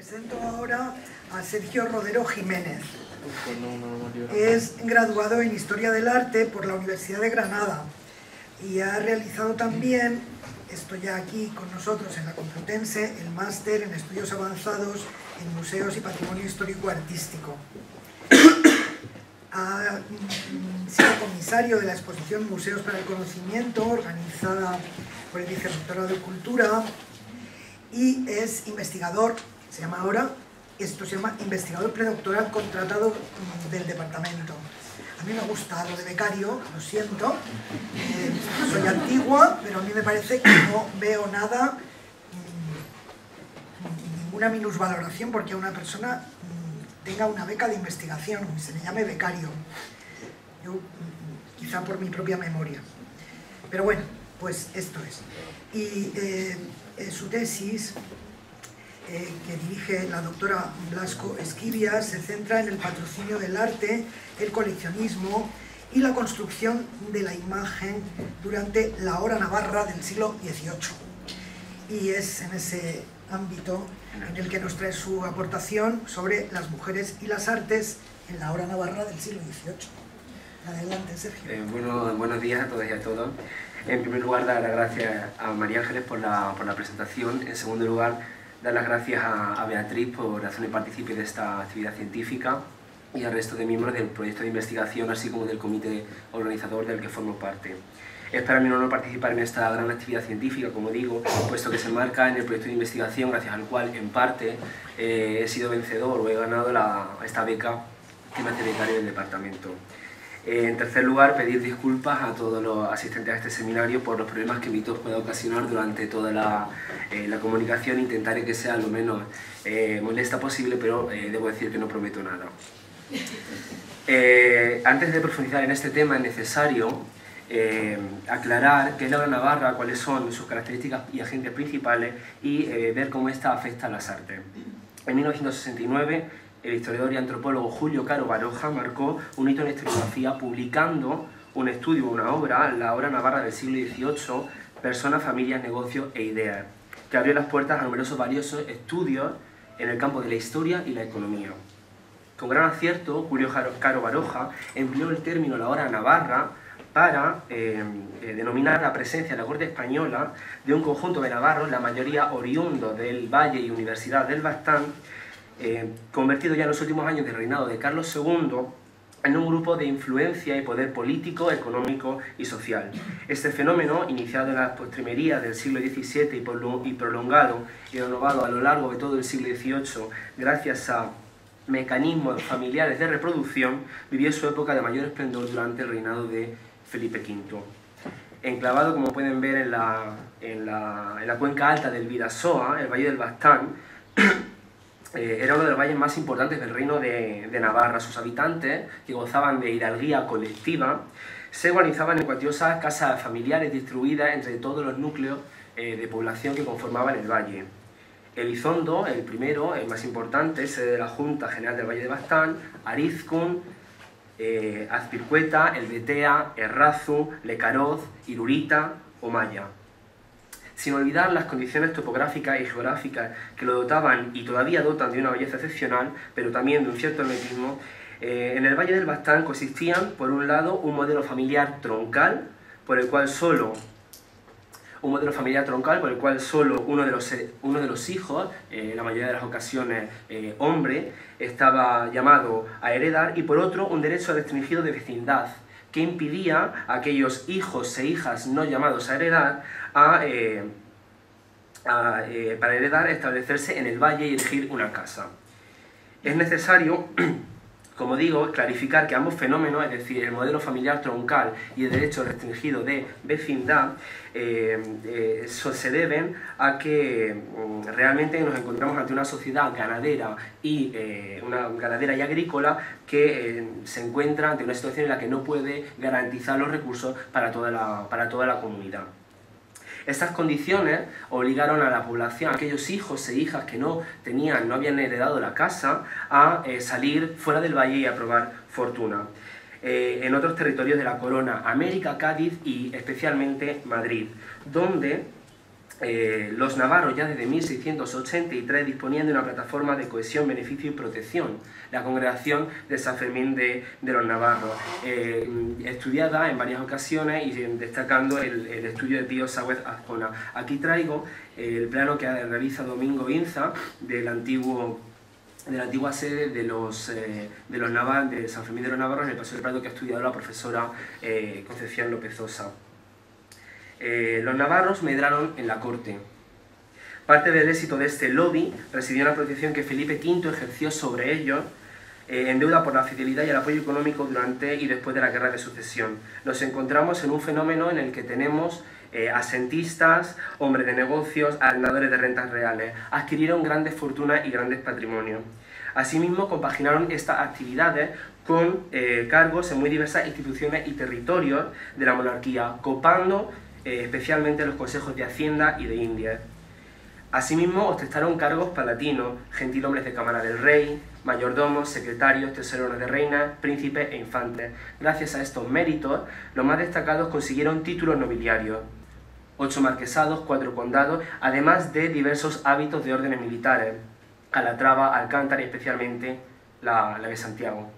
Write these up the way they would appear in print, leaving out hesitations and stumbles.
Presento ahora a Sergio Rodero Jiménez. Es graduado en Historia del Arte por la Universidad de Granada y ha realizado también, esto ya aquí con nosotros en la Complutense, el máster en Estudios Avanzados en Museos y Patrimonio Histórico Artístico. Ha sido comisario de la exposición Museos para el Conocimiento, organizada por el Vicerrectorado de Cultura, y es investigador, se llama investigador predoctoral contratado del departamento. A mí me gusta lo de becario, lo siento, soy antigua, pero a mí me parece que no veo nada, ninguna minusvaloración porque a una persona tenga una beca de investigación y se le llame becario. Yo, quizá por mi propia memoria. Pero bueno, pues esto es. Y su tesis, que dirige la doctora Blasco Esquivia, se centra en el patrocinio del arte, el coleccionismo y la construcción de la imagen durante la hora navarra del siglo XVIII. Y es en ese ámbito en el que nos trae su aportación sobre las mujeres y las artes en la hora navarra del siglo XVIII. Adelante, Sergio. Buenos días a todas y a todos. En primer lugar, dar las gracias a María Ángeles por la presentación. En segundo lugar, dar las gracias a Beatriz por hacerme partícipe de esta actividad científica y al resto de miembros del proyecto de investigación, así como del comité organizador del que formo parte. Es para mí un honor participar en esta gran actividad científica, como digo, puesto que se enmarca en el proyecto de investigación gracias al cual, en parte, he sido vencedor o he ganado esta beca que me hace becario del departamento. En tercer lugar, pedir disculpas a todos los asistentes a este seminario por los problemas que mi tos pueda ocasionar durante toda la comunicación. Intentaré que sea lo menos molesta posible, pero debo decir que no prometo nada. Antes de profundizar en este tema es necesario aclarar qué es la hora navarra, cuáles son sus características y agentes principales y ver cómo esta afecta a las artes. En 1969, el historiador y antropólogo Julio Caro Baroja marcó un hito en la historiografía publicando un estudio, una obra, La hora navarra del siglo XVIII, Personas, Familias, Negocios e Ideas, que abrió las puertas a numerosos valiosos estudios en el campo de la historia y la economía. Con gran acierto, Julio Caro Baroja empleó el término la hora navarra para denominar la presencia en la corte española de un conjunto de navarros, la mayoría oriundo del Valle y Universidad del Baztán, convertido ya en los últimos años del reinado de Carlos II en un grupo de influencia y poder político, económico y social. Este fenómeno, iniciado en la postrimería del siglo XVII y prolongado y renovado a lo largo de todo el siglo XVIII gracias a mecanismos familiares de reproducción, vivió su época de mayor esplendor durante el reinado de Felipe V. Enclavado, como pueden ver, en la cuenca alta del Bidasoa, el Valle del Baztán, era uno de los valles más importantes del reino de Navarra. Sus habitantes, que gozaban de hidalguía colectiva, se organizaban en cuantiosas casas familiares distribuidas entre todos los núcleos de población que conformaban el valle. Elizondo, el primero, el más importante, sede de la Junta General del Valle de Baztán, Arizcún, Azpircueta, Elbetea, Errazu, Lecaroz, Irurita o Maya. Sin olvidar las condiciones topográficas y geográficas que lo dotaban y todavía dotan de una belleza excepcional, pero también de un cierto hermetismo, en el Valle del Baztán coexistían, por un lado, un modelo familiar troncal, por el cual solo uno de los hijos, en la mayoría de las ocasiones hombre, estaba llamado a heredar, y por otro, un derecho restringido de vecindad, que impidía a aquellos hijos e hijas no llamados a heredar para heredar establecerse en el valle y elegir una casa. Es necesario, como digo, clarificar que ambos fenómenos, es decir, el modelo familiar troncal y el derecho restringido de vecindad, se deben a que realmente nos encontramos ante una sociedad ganadera y agrícola que se encuentra ante una situación en la que no puede garantizar los recursos para toda la comunidad. Estas condiciones obligaron a la población, a aquellos hijos e hijas que no habían heredado la casa, a salir fuera del valle y a probar fortuna en otros territorios de la corona, América, Cádiz y especialmente Madrid, donde los navarros ya desde 1683 disponían de una plataforma de cohesión, beneficio y protección, la Congregación de San Fermín de los Navarros, estudiada en varias ocasiones y destacando el estudio de Pío Sáhuez Azcona. Aquí traigo el plano que realiza Domingo Inza de la antigua sede de San Fermín de los Navarros en el Paseo del Prado, que ha estudiado la profesora Concepción López Osa. Los navarros medraron en la corte. Parte del éxito de este lobby residió en la protección que Felipe V ejerció sobre ellos, en deuda por la fidelidad y el apoyo económico durante y después de la Guerra de Sucesión. Nos encontramos en un fenómeno en el que tenemos asentistas, hombres de negocios, arrendadores de rentas reales. Adquirieron grandes fortunas y grandes patrimonios. Asimismo, compaginaron estas actividades con cargos en muy diversas instituciones y territorios de la monarquía, copando especialmente los consejos de Hacienda y de Indias. Asimismo, ostentaron cargos palatinos, gentilhombres de Cámara del Rey, mayordomos, secretarios, tesoreros de reinas, príncipes e infantes. Gracias a estos méritos, los más destacados consiguieron títulos nobiliarios, 8 marquesados, 4 condados, además de diversos hábitos de órdenes militares, Calatrava, Alcántara y especialmente la de Santiago.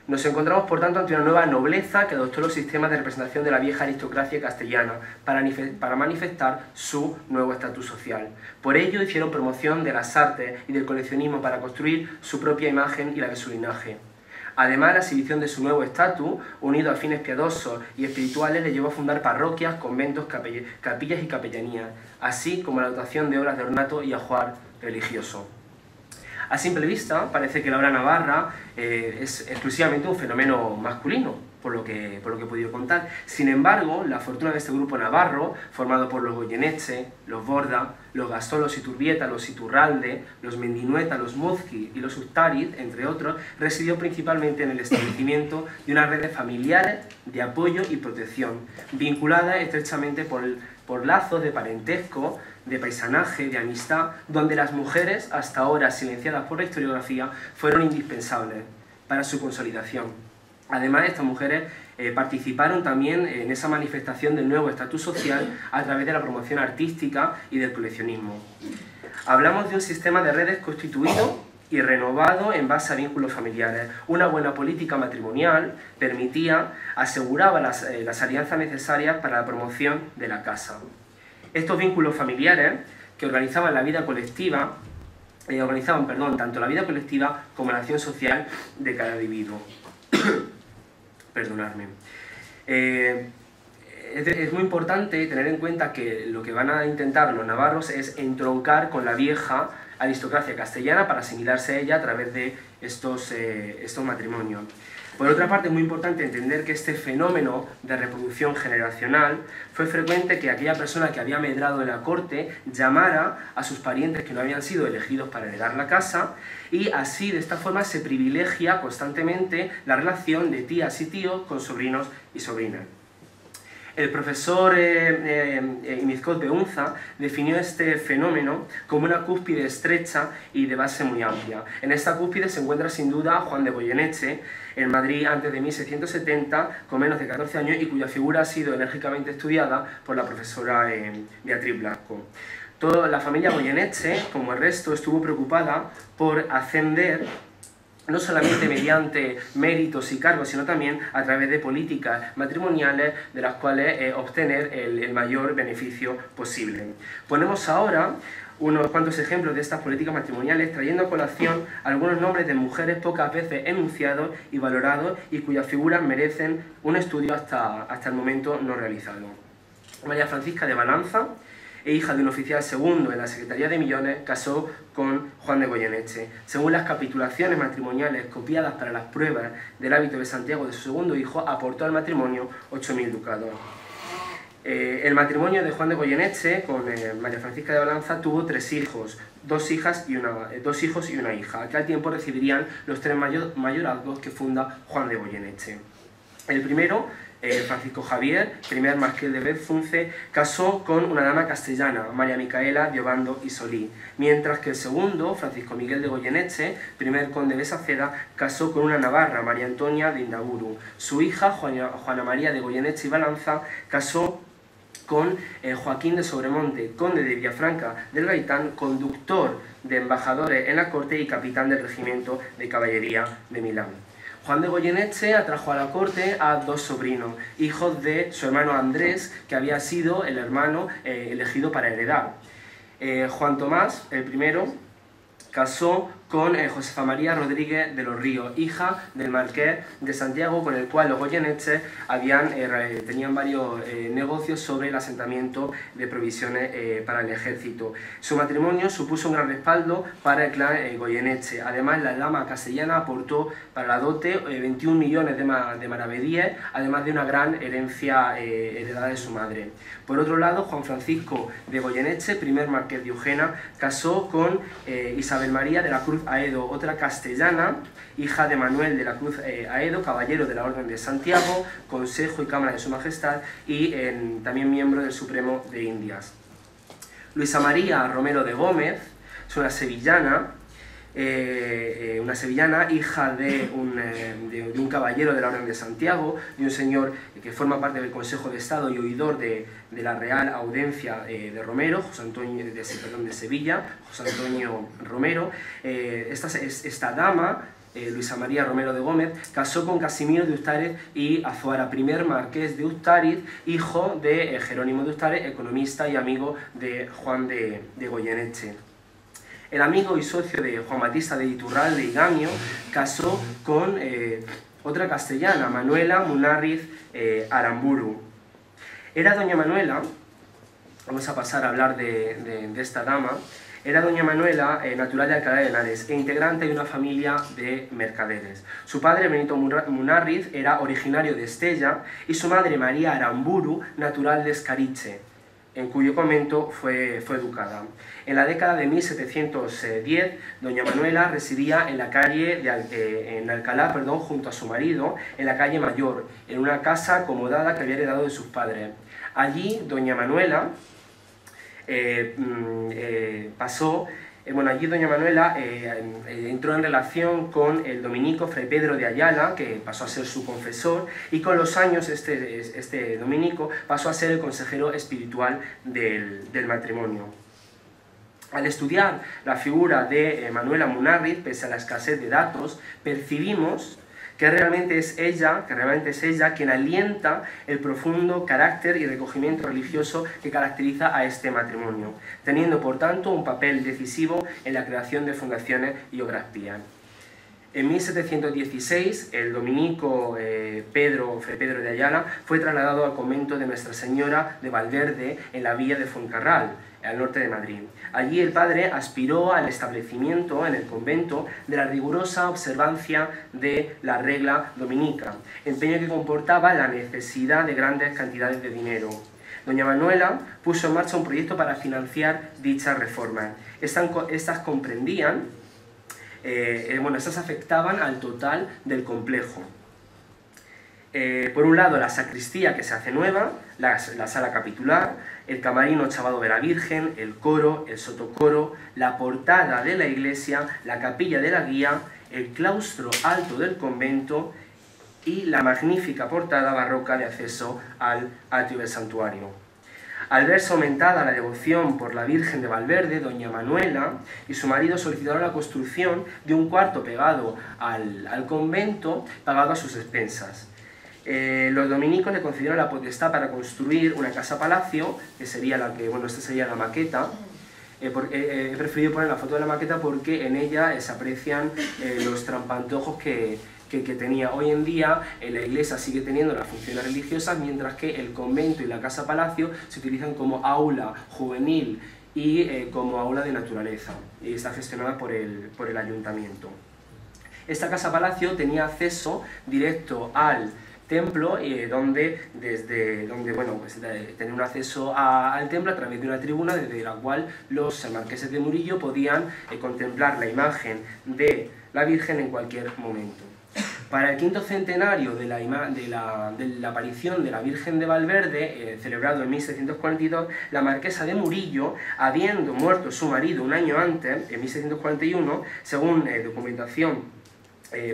Nos encontramos, por tanto, ante una nueva nobleza que adoptó los sistemas de representación de la vieja aristocracia castellana para manifestar su nuevo estatus social. Por ello, hicieron promoción de las artes y del coleccionismo para construir su propia imagen y la de su linaje. Además, la exhibición de su nuevo estatus, unido a fines piadosos y espirituales, le llevó a fundar parroquias, conventos, capillas y capellanías, así como la dotación de obras de ornato y ajuar religioso. A simple vista, parece que la obra navarra es exclusivamente un fenómeno masculino, por lo que he podido contar. Sin embargo, la fortuna de este grupo navarro, formado por los Goyeneche, los Borda, los Gastón, los Iturbieta, los Iturralde, los Mendinueta, los Muzqui y los Ustariz, entre otros, residió principalmente en el establecimiento de unas redes familiares de apoyo y protección, vinculadas estrechamente por lazos de parentesco, de paisanaje, de amistad, donde las mujeres, hasta ahora silenciadas por la historiografía, fueron indispensables para su consolidación. Además, estas mujeres participaron también en esa manifestación del nuevo estatus social a través de la promoción artística y del coleccionismo. Hablamos de un sistema de redes constituido y renovado en base a vínculos familiares. Una buena política matrimonial aseguraba las alianzas necesarias para la promoción de la casa. Estos vínculos familiares que organizaban la vida colectiva, tanto la vida colectiva como la acción social de cada individuo. Perdonadme. Es muy importante tener en cuenta que lo que van a intentar los navarros es entroncar con la vieja aristocracia castellana para asimilarse a ella a través de estos matrimonios. Por otra parte, es muy importante entender que este fenómeno de reproducción generacional fue frecuente que aquella persona que había medrado en la corte llamara a sus parientes que no habían sido elegidos para heredar la casa, y así, de esta forma, se privilegia constantemente la relación de tías y tíos con sobrinos y sobrinas. El profesor Imizcot Beunza definió este fenómeno como una cúspide estrecha y de base muy amplia. En esta cúspide se encuentra sin duda Juan de Goyeneche, en Madrid antes de 1670, con menos de 14 años, y cuya figura ha sido enérgicamente estudiada por la profesora Beatriz Blasco. Toda la familia Goyeneche, como el resto, estuvo preocupada por ascender no solamente mediante méritos y cargos, sino también a través de políticas matrimoniales de las cuales obtener el mayor beneficio posible. Ponemos ahora unos cuantos ejemplos de estas políticas matrimoniales, trayendo a colación algunos nombres de mujeres pocas veces enunciados y valorados y cuyas figuras merecen un estudio hasta el momento no realizado. María Francisca de Balanza, hija de un oficial segundo en la Secretaría de Millones, casó con Juan de Goyeneche. Según las capitulaciones matrimoniales copiadas para las pruebas del hábito de Santiago de su segundo hijo, aportó al matrimonio 8.000 ducados. El matrimonio de Juan de Goyeneche con María Francisca de Balanza tuvo 3 hijos, 2 hijos y una hija, que al tiempo recibirían los 3 mayorazgos que funda Juan de Goyeneche. El primero, Francisco Javier, primer marqués de Bezunce, casó con una dama castellana, María Micaela de Obando y Solí, mientras que el segundo, Francisco Miguel de Goyeneche, primer conde de Saceda, casó con una navarra, María Antonia de Indaburu. Su hija, Juana María de Goyeneche y Balanza, casó con Joaquín de Sobremonte, conde de Villafranca del Gaitán, conductor de embajadores en la corte y capitán del regimiento de caballería de Milán. Juan de Goyeneche atrajo a la corte a dos sobrinos, hijos de su hermano Andrés, que había sido el hermano elegido para heredar. Juan Tomás, el primero, casó con Josefa María Rodríguez de los Ríos, hija del marqués de Santiago, con el cual los Goyeneche tenían varios negocios sobre el asentamiento de provisiones para el ejército. Su matrimonio supuso un gran respaldo para el clan Goyeneche. Además, la dama castellana aportó para la dote 21 millones de maravedíes, además de una gran herencia heredada de su madre. Por otro lado, Juan Francisco de Goyeneche, primer marqués de Eugena, casó con Isabel María de la Cruz Aedo, otra castellana, hija de Manuel de la Cruz Aedo, caballero de la Orden de Santiago, Consejo y Cámara de su Majestad y también miembro del Supremo de Indias. Luisa María Romero de Gómez es una sevillana, hija de un caballero de la Orden de Santiago, de un señor que forma parte del Consejo de Estado y oidor de la Real Audiencia de Romero, José Antonio de Sevilla, José Antonio Romero. Esta dama, Luisa María Romero de Gómez, casó con Casimiro de Ustariz y Azuara, primer marqués de Ustariz, hijo de Jerónimo de Ustariz, economista y amigo de Juan de Goyeneche. El amigo y socio de Juan Batista de Iturralde y Gamio casó con otra castellana, Manuela Munarriz Aramburu. Era doña Manuela, vamos a pasar a hablar de esta dama, era doña Manuela, natural de Alcalá de Henares e integrante de una familia de mercaderes. Su padre, Benito Munarriz, era originario de Estella y su madre, María Aramburu, natural de Escariche, en cuyo convento fue educada. En la década de 1710, doña Manuela residía en la calle en Alcalá, junto a su marido, en la calle Mayor, en una casa acomodada que había heredado de sus padres. Allí, doña Manuela entró en relación con el dominico Fray Pedro de Ayala, que pasó a ser su confesor, y con los años este dominico pasó a ser el consejero espiritual del matrimonio. Al estudiar la figura de Manuela Munarriz, pese a la escasez de datos, percibimos que realmente es ella quien alienta el profundo carácter y recogimiento religioso que caracteriza a este matrimonio, teniendo por tanto un papel decisivo en la creación de fundaciones y obras pías. En 1716, el dominico Fray Pedro de Ayala fue trasladado al convento de Nuestra Señora de Valverde en la villa de Fuencarral, al norte de Madrid. Allí el padre aspiró al establecimiento en el convento de la rigurosa observancia de la regla dominica, empeño que comportaba la necesidad de grandes cantidades de dinero. Doña Manuela puso en marcha un proyecto para financiar dichas reformas. Estas comprendían, estas afectaban al total del complejo. Por un lado, la sacristía, que se hace nueva, la sala capitular, el camarino chavado de la Virgen, el coro, el sotocoro, la portada de la iglesia, la capilla de la guía, el claustro alto del convento y la magnífica portada barroca de acceso al atrio del santuario. Al verse aumentada la devoción por la Virgen de Valverde, doña Manuela y su marido solicitaron la construcción de un cuarto pegado al convento, pagado a sus expensas. Los dominicos le concedieron la potestad para construir una casa-palacio, que sería esta sería la maqueta. He preferido poner la foto de la maqueta porque en ella se aprecian los trampantojos que tenía. Hoy en día la iglesia sigue teniendo las funciones religiosas, mientras que el convento y la casa-palacio se utilizan como aula juvenil y como aula de naturaleza, y está gestionada por el ayuntamiento. Esta casa-palacio tenía acceso directo al templo, donde tenía un acceso al templo a través de una tribuna desde la cual los marqueses de Murillo podían contemplar la imagen de la Virgen en cualquier momento. Para el quinto centenario de la aparición de la Virgen de Valverde, celebrado en 1742, la marquesa de Murillo, habiendo muerto su marido un año antes, en 1741, según documentación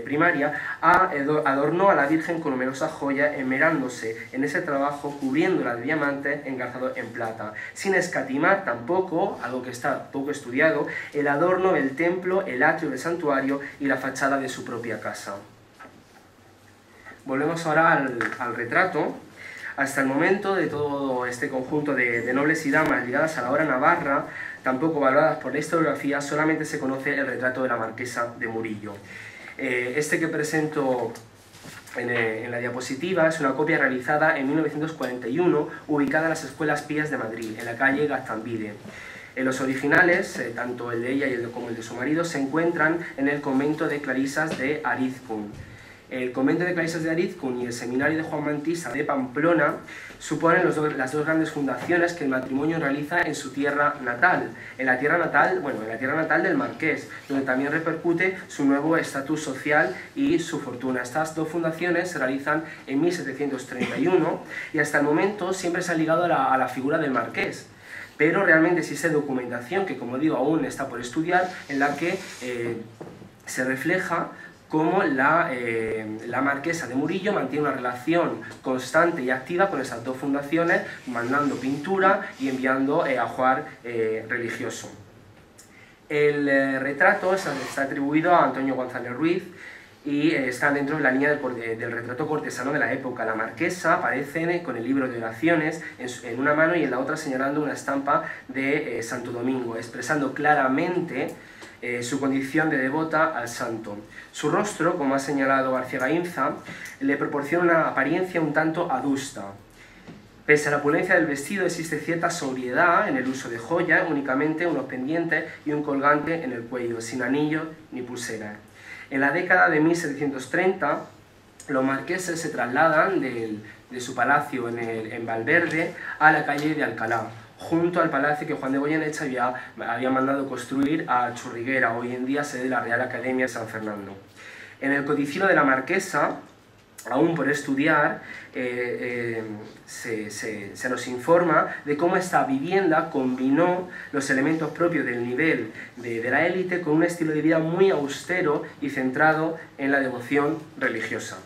primaria, adornó a la Virgen con numerosas joyas, esmerándose en ese trabajo, cubriéndola de diamantes engarzados en plata, sin escatimar tampoco, algo que está poco estudiado, el adorno del templo, el atrio del santuario y la fachada de su propia casa. Volvemos ahora al retrato. Hasta el momento de todo este conjunto de nobles y damas ligadas a la obra navarra, tampoco valoradas por la historiografía, solamente se conoce el retrato de la marquesa de Murillo. Este que presento en la diapositiva es una copia realizada en 1941, ubicada en las Escuelas Pías de Madrid, en la calle Gaztambide. Los originales, tanto el de ella como el de su marido, se encuentran en el convento de Clarisas de Arizcún. El convento de Clarisas de Arizcún y el seminario de Juan Mantisa de Pamplona suponen las dos grandes fundaciones que el matrimonio realiza en su tierra natal, en la tierra natal del marqués, donde también repercute su nuevo estatus social y su fortuna. Estas dos fundaciones se realizan en 1731 y hasta el momento siempre se han ligado a la figura del marqués. Pero realmente existe documentación que, como digo, aún está por estudiar, en la que se refleja cómo la marquesa de Murillo mantiene una relación constante y activa con esas dos fundaciones, mandando pintura y enviando ajuar religioso. El retrato está atribuido a Antonio González Ruiz y está dentro de la línea del retrato cortesano de la época. La marquesa aparece con el libro de oraciones en una mano y en la otra señalando una estampa de Santo Domingo, expresando claramente su condición de devota al santo. Su rostro, como ha señalado García Gainza, le proporciona una apariencia un tanto adusta. Pese a la opulencia del vestido, existe cierta sobriedad en el uso de joyas, únicamente unos pendientes y un colgante en el cuello, sin anillo ni pulsera. En la década de 1730, los marqueses se trasladan de su palacio en Valverde a la calle de Alcalá, junto al palacio que Juan de Goyeneche había mandado construir a Churriguera, hoy en día sede de la Real Academia de San Fernando. En el codicilo de la marquesa, aún por estudiar, se nos informa de cómo esta vivienda combinó los elementos propios del nivel de la élite con un estilo de vida muy austero y centrado en la devoción religiosa.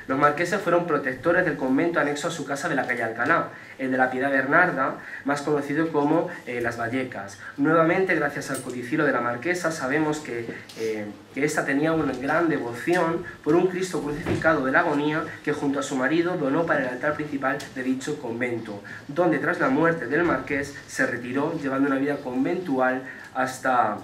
Los marqueses fueron protectores del convento anexo a su casa de la calle Alcalá, el de la Piedad Bernarda, más conocido como Las Vallecas. Nuevamente, gracias al codicilo de la marquesa, sabemos que ésta tenía una gran devoción por un Cristo crucificado de la Agonía que junto a su marido donó para el altar principal de dicho convento, donde tras la muerte del marqués se retiró llevando una vida conventual hasta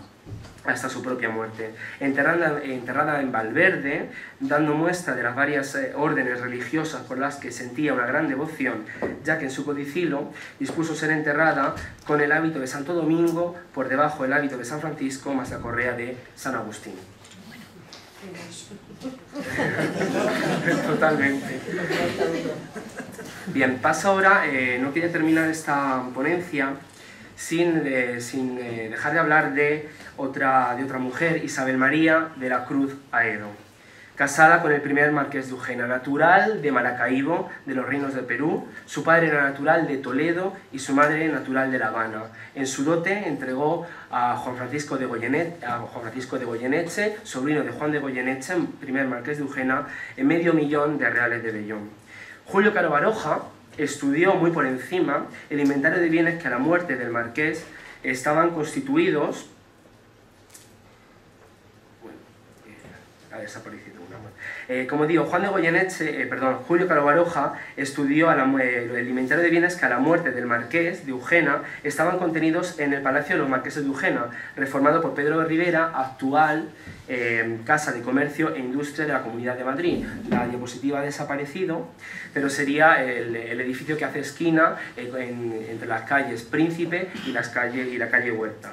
su propia muerte. Enterrada en Valverde, dando muestra de las varias órdenes religiosas por las que sentía una gran devoción, ya que en su codicilo dispuso ser enterrada con el hábito de Santo Domingo, por debajo del hábito de San Francisco, más la correa de San Agustín. Totalmente. Bien, paso ahora, no quería terminar esta ponencia sin dejar de hablar de otra mujer, Isabel María de la Cruz Aedo, casada con el primer marqués de Eugena, natural de Maracaibo, de los Reinos de Perú. Su padre era natural de Toledo y su madre natural de La Habana. En su dote entregó a Juan Francisco de Goyeneche, sobrino de Juan de Goyeneche, primer marqués de Eugena, $500,000 de reales de vellón. Julio Caro Baroja estudió muy por encima el inventario de bienes que a la muerte del marqués estaban constituidos. Ha desaparecido una. Como digo, Julio Caro Baroja estudió el inventario de bienes que a la muerte del marqués de Eugena estaban contenidos en el Palacio de los Marqueses de Eugena, reformado por Pedro de Rivera, actual Casa de Comercio e Industria de la Comunidad de Madrid. La diapositiva ha desaparecido, pero sería el edificio que hace esquina entre las calles Príncipe y la calle Huertas.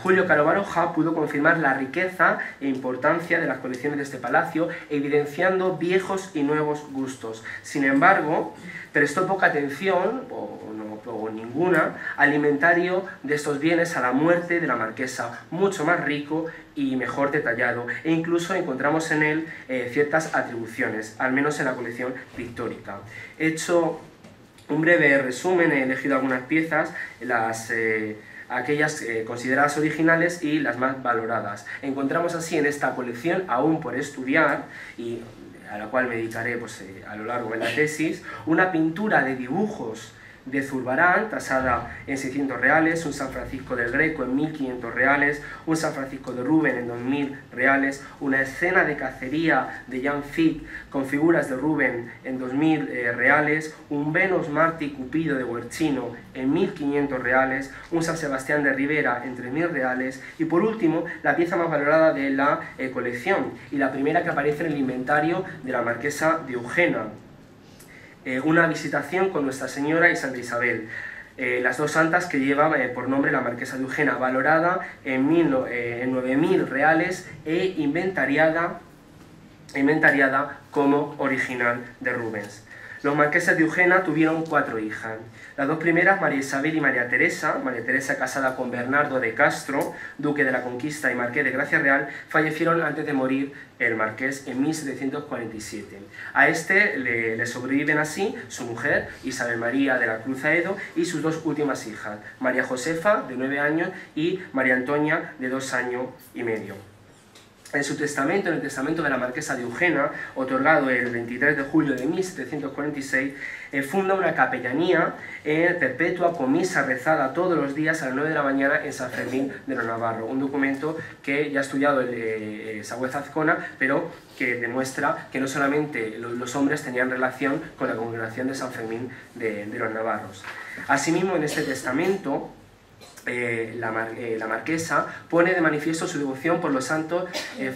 Julio Caro Baroja pudo confirmar la riqueza e importancia de las colecciones de este palacio, evidenciando viejos y nuevos gustos. Sin embargo, prestó poca atención, o ninguna, al inventario de estos bienes a la muerte de la marquesa, mucho más rico y mejor detallado, e incluso encontramos en él ciertas atribuciones, al menos en la colección pictórica. He hecho un breve resumen, he elegido algunas piezas, aquellas consideradas originales y las más valoradas. Encontramos así en esta colección, aún por estudiar, y a la cual me dedicaré pues, a lo largo de la tesis, una pintura de dibujos de Zurbarán, tasada en 600 reales, un San Francisco del Greco en 1500 reales, un San Francisco de Rubén en 2000 reales, una escena de cacería de Jan Fick con figuras de Rubén en 2000 reales, un Venus Marti Cupido de Guercino en 1500 reales, un San Sebastián de Rivera en 3000 reales y por último la pieza más valorada de la colección y la primera que aparece en el inventario de la Marquesa de Eugena. Una visitación con Nuestra Señora y Santa Isabel, las dos santas que lleva por nombre la Marquesa de Eugena, valorada en 9.000 reales e inventariada como original de Rubens. Los marqueses de Eugena tuvieron 4 hijas. Las dos primeras, María Isabel y María Teresa casada con Bernardo de Castro, duque de la Conquista y marqués de Gracia Real, fallecieron antes de morir el marqués en 1747. A este le sobreviven así su mujer, Isabel María de la Cruz Aedo, y sus 2 últimas hijas, María Josefa, de 9 años, y María Antonia, de 2 años y medio. En su testamento, en el testamento de la Marquesa de Eugena, otorgado el 23 de julio de 1746, funda una capellanía perpetua con misa rezada todos los días a las 9 de la mañana en San Fermín de los Navarros. Un documento que ya ha estudiado Sagüez Azcona, pero que demuestra que no solamente los hombres tenían relación con la congregación de San Fermín de los Navarros. Asimismo, en este testamento, la marquesa pone de manifiesto su devoción por los santos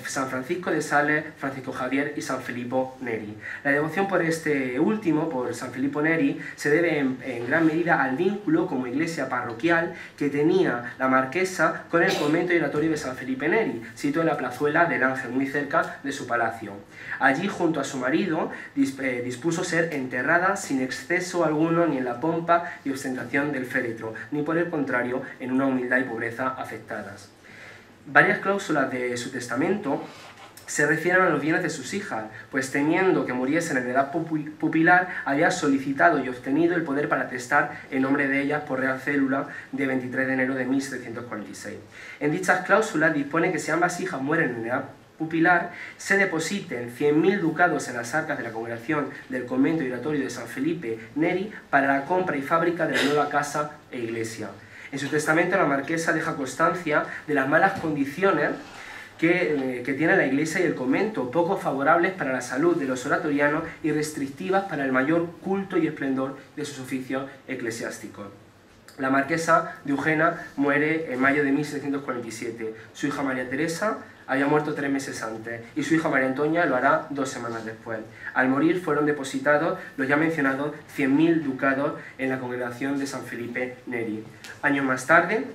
San Francisco de Sales, Francisco Javier y San Filippo Neri. La devoción por este último, por San Filippo Neri, se debe en gran medida al vínculo como iglesia parroquial que tenía la marquesa con el convento y oratorio de San Felipe Neri, situado en la plazuela del Ángel, muy cerca de su palacio. Allí, junto a su marido, dispuso ser enterrada sin exceso alguno ni en la pompa y ostentación del féretro, ni por el contrario, en una humildad y pobreza afectadas. Varias cláusulas de su testamento se refieren a los bienes de sus hijas, pues temiendo que muriesen en edad pupilar, había solicitado y obtenido el poder para testar en nombre de ellas por real célula de 23 de enero de 1746. En dichas cláusulas dispone que si ambas hijas mueren en edad pupilar, se depositen 100.000 ducados en las arcas de la congregación del convento y oratorio de San Felipe Neri para la compra y fábrica de la nueva casa e iglesia. En su testamento la marquesa deja constancia de las malas condiciones que tiene la iglesia y el convento, poco favorables para la salud de los oratorianos y restrictivas para el mayor culto y esplendor de sus oficios eclesiásticos. La marquesa de Eugena muere en mayo de 1747. Su hija María Teresa había muerto 3 meses antes y su hija María Antonia lo hará 2 semanas después. Al morir fueron depositados los ya mencionados 100.000 ducados en la congregación de San Felipe Neri. Años más tarde,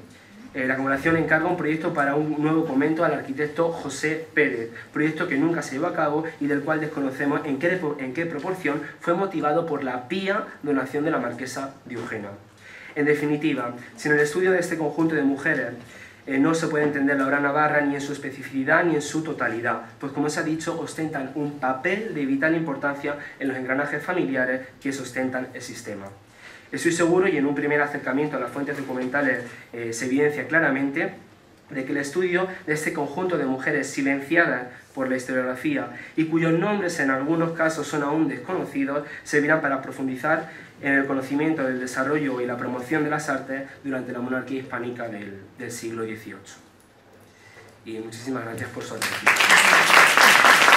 la congregación encarga un proyecto para un nuevo convento al arquitecto José Pérez, proyecto que nunca se llevó a cabo y del cual desconocemos en qué proporción fue motivado por la pía donación de la marquesa de Eugena. En definitiva, sin el estudio de este conjunto de mujeres no se puede entender la obra navarra ni en su especificidad ni en su totalidad, pues como se ha dicho, ostentan un papel de vital importancia en los engranajes familiares que sustentan el sistema. Estoy seguro, y en un primer acercamiento a las fuentes documentales se evidencia claramente, de que el estudio de este conjunto de mujeres silenciadas por la historiografía y cuyos nombres en algunos casos son aún desconocidos, servirán para profundizar en el conocimiento del desarrollo y la promoción de las artes durante la monarquía hispánica del siglo XVIII. Y muchísimas gracias por su atención.